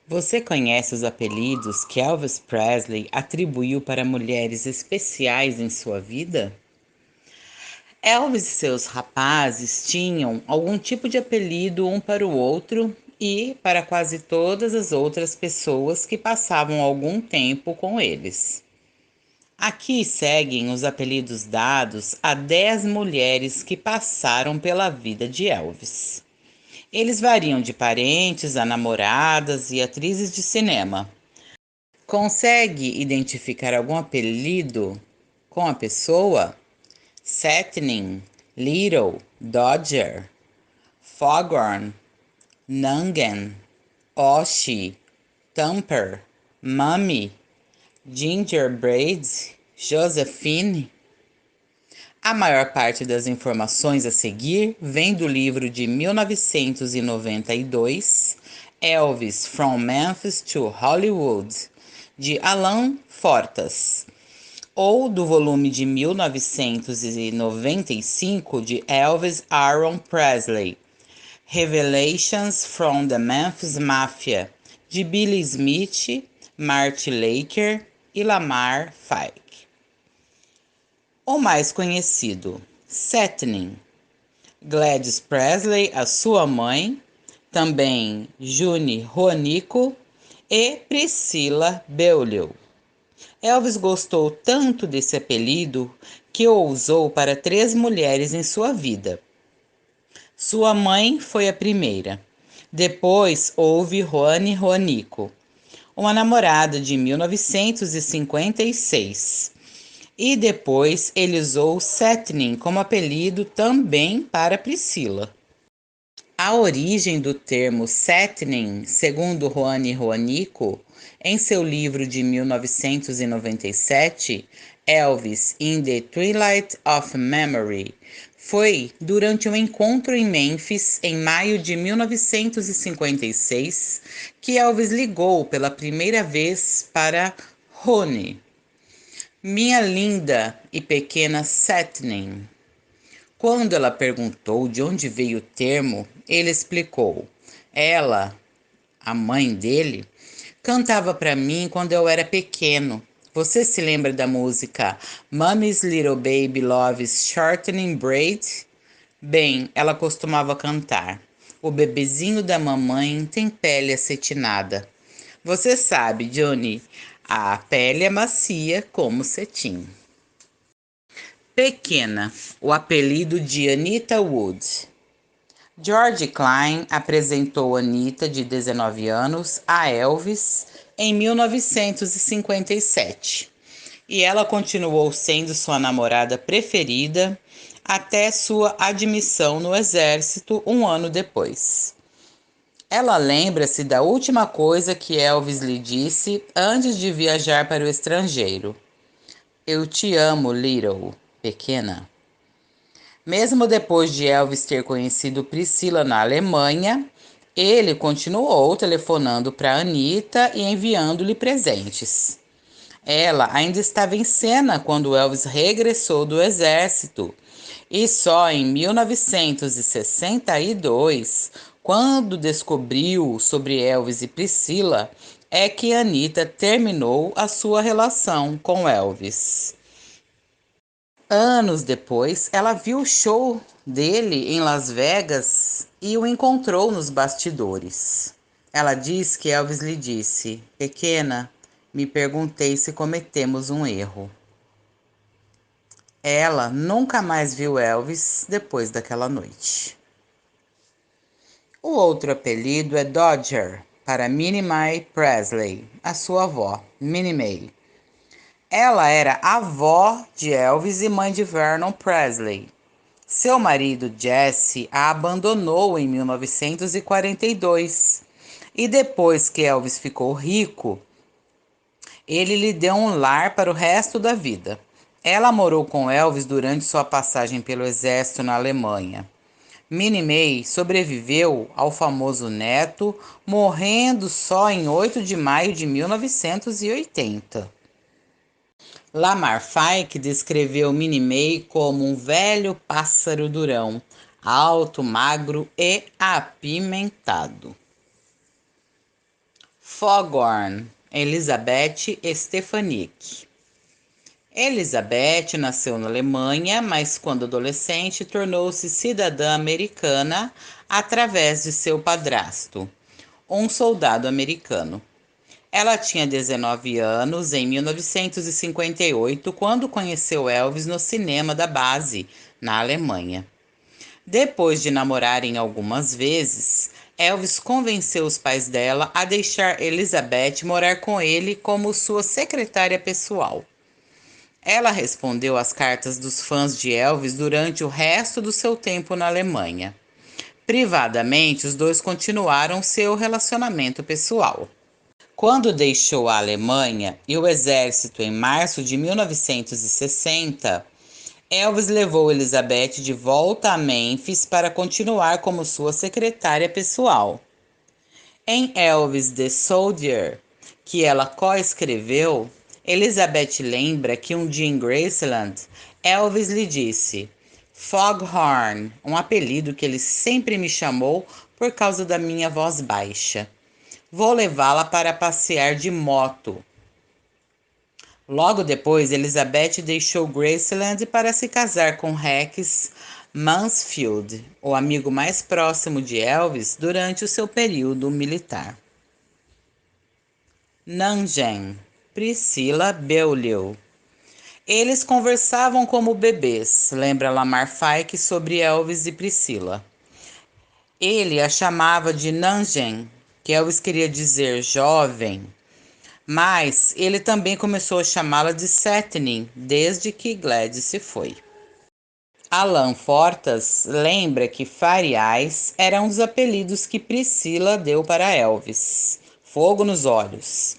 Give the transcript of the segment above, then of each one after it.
Você conhece os apelidos que Elvis Presley atribuiu para mulheres especiais em sua vida? Elvis e seus rapazes tinham algum tipo de apelido um para o outro e para quase todas as outras pessoas que passavam algum tempo com eles. Aqui seguem os apelidos dados a 10 mulheres que passaram pela vida de Elvis. Eles variam de parentes a namoradas e atrizes de cinema. Consegue identificar algum apelido com a pessoa? Setnin, Little, Dodger, Foghorn, Nugent, Oshi, Thumper, Mummy, Gingerbread, Josephine. A maior parte das informações a seguir vem do livro de 1992, Elvis from Memphis to Hollywood, de Alan Fortas, ou do volume de 1995 de Elvis Aaron Presley, Revelations from the Memphis Mafia, de Billy Smith, Marty Laker e Lamar Fike. O mais conhecido, Setnin, Gladys Presley, a sua mãe, também June Ronico e Priscilla Beaulieu. Elvis gostou tanto desse apelido que o usou para 3 mulheres em sua vida. Sua mãe foi a primeira. Depois houve Joane Ronico, uma namorada de 1956. E depois ele usou Setnin como apelido também para Priscila. A origem do termo Setnin, segundo Joane Ronico, em seu livro de 1997, Elvis in the Twilight of Memory, foi durante um encontro em Memphis em maio de 1956 que Elvis ligou pela primeira vez para Rony. Minha linda e pequena Setnin. Quando ela perguntou de onde veio o termo, ele explicou. Ela, a mãe dele, cantava para mim quando eu era pequeno. Você se lembra da música Mommy's Little Baby Loves Shortening Braid? Bem, ela costumava cantar. O bebezinho da mamãe tem pele acetinada. Você sabe, Johnny, a pele é macia como cetim. Pequena, o apelido de Anita Wood. George Klein apresentou Anita, de 19 anos, a Elvis em 1957 e ela continuou sendo sua namorada preferida até sua admissão no exército um ano depois. Ela lembra-se da última coisa que Elvis lhe disse antes de viajar para o estrangeiro. Eu te amo, Little, pequena. Mesmo depois de Elvis ter conhecido Priscilla na Alemanha, ele continuou telefonando para Anita e enviando-lhe presentes. Ela ainda estava em cena quando Elvis regressou do exército, e só em 1962, quando descobriu sobre Elvis e Priscilla, é que Anita terminou a sua relação com Elvis. Anos depois, ela viu o show dele em Las Vegas e o encontrou nos bastidores. Ela diz que Elvis lhe disse: Pequena, me perguntei se cometemos um erro. Ela nunca mais viu Elvis depois daquela noite. O outro apelido é Dodger, para Minnie Mae Presley, a sua avó, Minnie Mae. Ela era avó de Elvis e mãe de Vernon Presley. Seu marido Jesse a abandonou em 1942 e depois que Elvis ficou rico, ele lhe deu um lar para o resto da vida. Ela morou com Elvis durante sua passagem pelo exército na Alemanha. Minnie Mae sobreviveu ao famoso neto, morrendo só em 8 de maio de 1980. Lamar Fike descreveu Minnie Mae como um velho pássaro durão, alto, magro e apimentado. Foghorn, Elizabeth Stefanik. Elizabeth nasceu na Alemanha, mas quando adolescente tornou-se cidadã americana através de seu padrasto, um soldado americano. Ela tinha 19 anos em 1958, quando conheceu Elvis no cinema da base, na Alemanha. Depois de namorarem algumas vezes, Elvis convenceu os pais dela a deixar Elizabeth morar com ele como sua secretária pessoal. Ela respondeu às cartas dos fãs de Elvis durante o resto do seu tempo na Alemanha. Privadamente, os dois continuaram seu relacionamento pessoal. Quando deixou a Alemanha e o exército em março de 1960, Elvis levou Elizabeth de volta a Memphis para continuar como sua secretária pessoal. Em Elvis the Soldier, que ela coescreveu, Elizabeth lembra que um dia em Graceland, Elvis lhe disse: Foghorn, um apelido que ele sempre me chamou por causa da minha voz baixa. Vou levá-la para passear de moto. Logo depois, Elizabeth deixou Graceland para se casar com Rex Mansfield, o amigo mais próximo de Elvis durante o seu período militar. Nanjen, Priscilla Beaulieu. Eles conversavam como bebês, lembra Lamar Fike sobre Elvis e Priscilla. Ele a chamava de Nanjen, que Elvis queria dizer jovem, mas ele também começou a chamá-la de Setnin desde que Gladys se foi. Alan Fortas lembra que Fire Eyes era um dos apelidos que Priscilla deu para Elvis. Fogo nos olhos.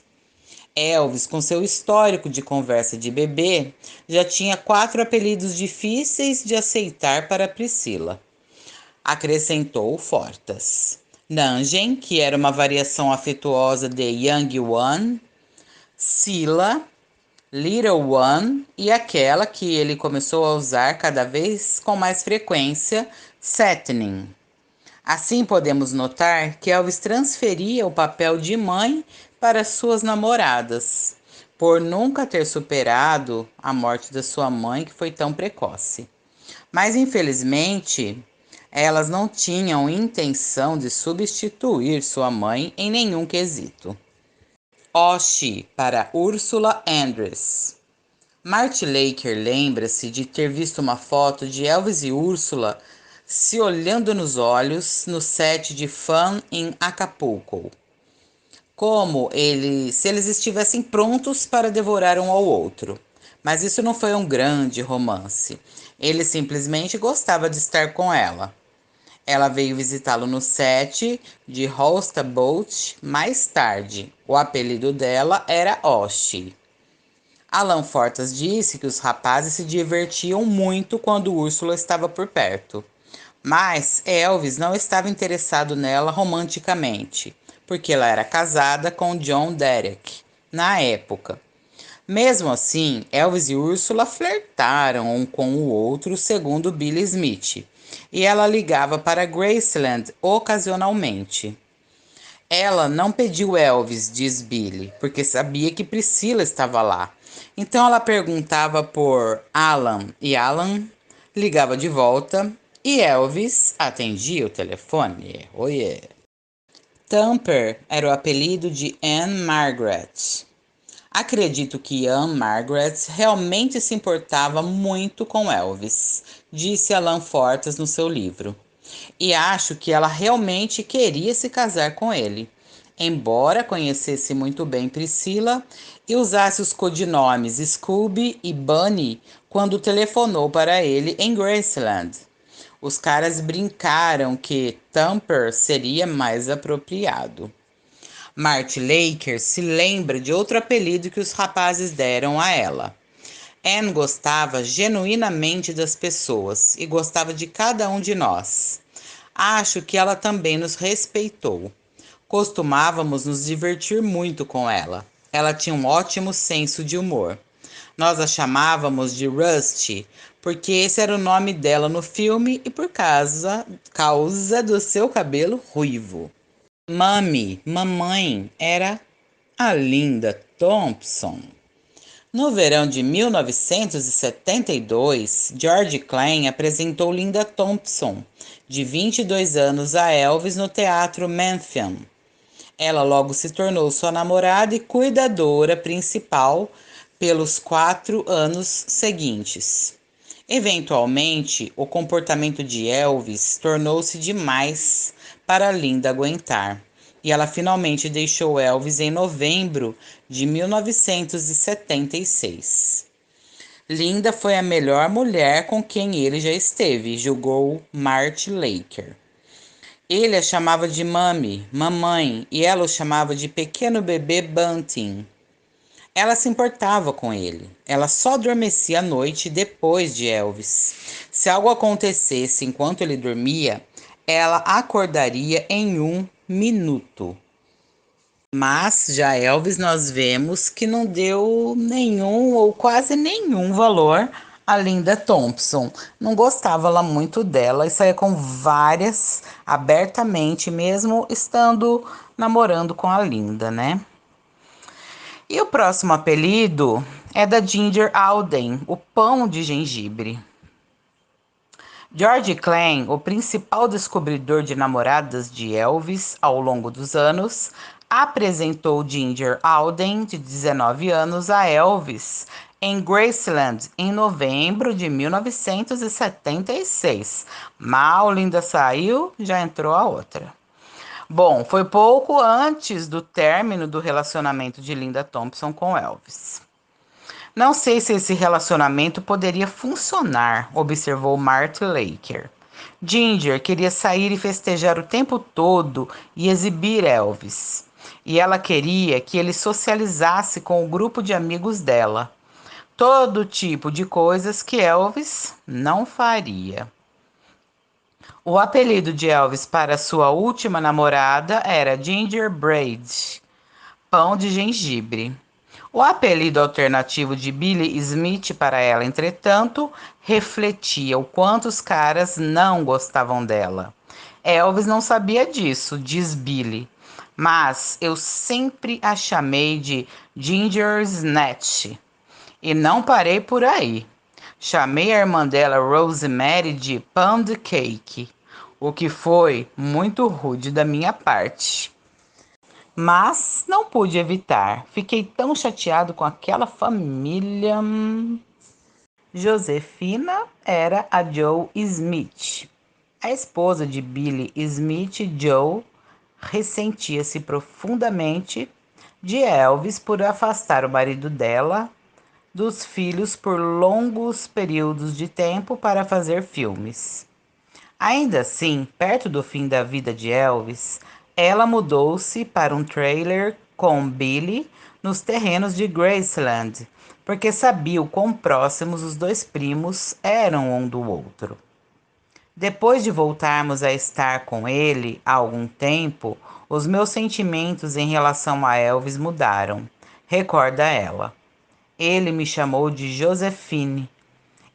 Elvis, com seu histórico de conversa de bebê, já tinha 4 apelidos difíceis de aceitar para Priscilla. Acrescentou Fortas. Nanjen, que era uma variação afetuosa de Young One, Sila, Little One e aquela que ele começou a usar cada vez com mais frequência, Setnin. Assim podemos notar que Elvis transferia o papel de mãe para suas namoradas, por nunca ter superado a morte da sua mãe, que foi tão precoce. Mas infelizmente, elas não tinham intenção de substituir sua mãe em nenhum quesito. Oshi para Ursula Andress. Marty Laker lembra-se de ter visto uma foto de Elvis e Ursula se olhando nos olhos no set de Fun em Acapulco, se eles estivessem prontos para devorar um ao outro. Mas isso não foi um grande romance. Ele simplesmente gostava de estar com ela. Ela veio visitá-lo no set de Hosta Boat mais tarde. O apelido dela era Oshi. Alan Fortas disse que os rapazes se divertiam muito quando Úrsula estava por perto. Mas Elvis não estava interessado nela romanticamente, porque ela era casada com John Derek, na época. Mesmo assim, Elvis e Úrsula flertaram um com o outro, segundo Billy Smith, e ela ligava para Graceland ocasionalmente. Ela não pediu Elvis, diz Billy, porque sabia que Priscilla estava lá. Então ela perguntava por Alan e Alan ligava de volta e Elvis atendia o telefone. Oiê. Thumper era o apelido de Anne Margaret. Acredito que Anne Margaret realmente se importava muito com Elvis, disse Alan Fortas no seu livro. E acho que ela realmente queria se casar com ele, embora conhecesse muito bem Priscilla e usasse os codinomes Scooby e Bunny quando telefonou para ele em Graceland. Os caras brincaram que Thumper seria mais apropriado. Marty Laker se lembra de outro apelido que os rapazes deram a ela. Anne gostava genuinamente das pessoas e gostava de cada um de nós. Acho que ela também nos respeitou. Costumávamos nos divertir muito com ela. Ela tinha um ótimo senso de humor. Nós a chamávamos de Rusty, porque esse era o nome dela no filme e por causa do seu cabelo ruivo. Mami, mamãe, era a Linda Thompson. No verão de 1972, George Cline apresentou Linda Thompson, de 22 anos, a Elvis no Teatro Memphian. Ela logo se tornou sua namorada e cuidadora principal pelos 4 anos seguintes. Eventualmente, o comportamento de Elvis tornou-se demais para Linda aguentar, e ela finalmente deixou Elvis em novembro de 1976. Linda foi a melhor mulher com quem ele já esteve, julgou Marty Laker. Ele a chamava de Mami, mamãe, e ela o chamava de pequeno bebê Bunting. Ela se importava com ele. Ela só adormecia à noite depois de Elvis. Se algo acontecesse enquanto ele dormia, ela acordaria em 1 minuto. Mas já Elvis nós vemos que não deu nenhum ou quase nenhum valor a Linda Thompson. Não gostava lá muito dela e saía com várias abertamente, mesmo estando namorando com a Linda, né? E o próximo apelido é da Ginger Alden, o pão de gengibre. George Cline, o principal descobridor de namoradas de Elvis ao longo dos anos, apresentou Ginger Alden, de 19 anos, a Elvis em Graceland em novembro de 1976. Mal Linda saiu, já entrou a outra. Bom, foi pouco antes do término do relacionamento de Linda Thompson com Elvis. Não sei se esse relacionamento poderia funcionar, observou Marty Laker. Ginger queria sair e festejar o tempo todo e exibir Elvis. E ela queria que ele socializasse com o grupo de amigos dela. Todo tipo de coisas que Elvis não faria. O apelido de Elvis para sua última namorada era Gingerbread, pão de gengibre. O apelido alternativo de Billy Smith para ela, entretanto, refletia o quanto os caras não gostavam dela. Elvis não sabia disso, diz Billy, mas eu sempre a chamei de Ginger Snatch. E não parei por aí. Chamei a irmã dela, Rosemary, de Pound Cake, o que foi muito rude da minha parte. Mas não pude evitar. Fiquei tão chateado com aquela família. Josefina era a Joe Smith. A esposa de Billy Smith, Joe, ressentia-se profundamente de Elvis por afastar o marido dela dos filhos por longos períodos de tempo para fazer filmes. Ainda assim, perto do fim da vida de Elvis, ela mudou-se para um trailer com Billy nos terrenos de Graceland, porque sabia o quão próximos os dois primos eram um do outro. Depois de voltarmos a estar com ele há algum tempo, os meus sentimentos em relação a Elvis mudaram, recorda ela. Ele me chamou de Josephine.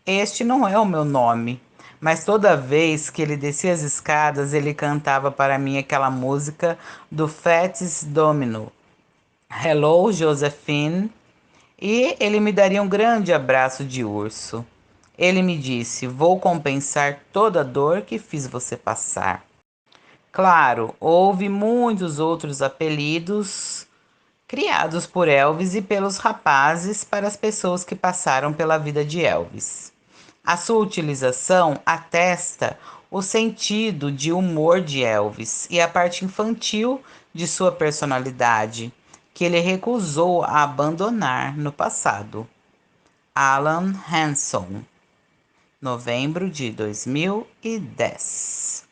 Este não é o meu nome, mas toda vez que ele descia as escadas, ele cantava para mim aquela música do Fats Domino, Hello, Josephine, e ele me daria um grande abraço de urso. Ele me disse: vou compensar toda a dor que fiz você passar. Claro, houve muitos outros apelidos criados por Elvis e pelos rapazes para as pessoas que passaram pela vida de Elvis. A sua utilização atesta o sentido de humor de Elvis e a parte infantil de sua personalidade, que ele recusou a abandonar no passado. Alan Hanson, novembro de 2010.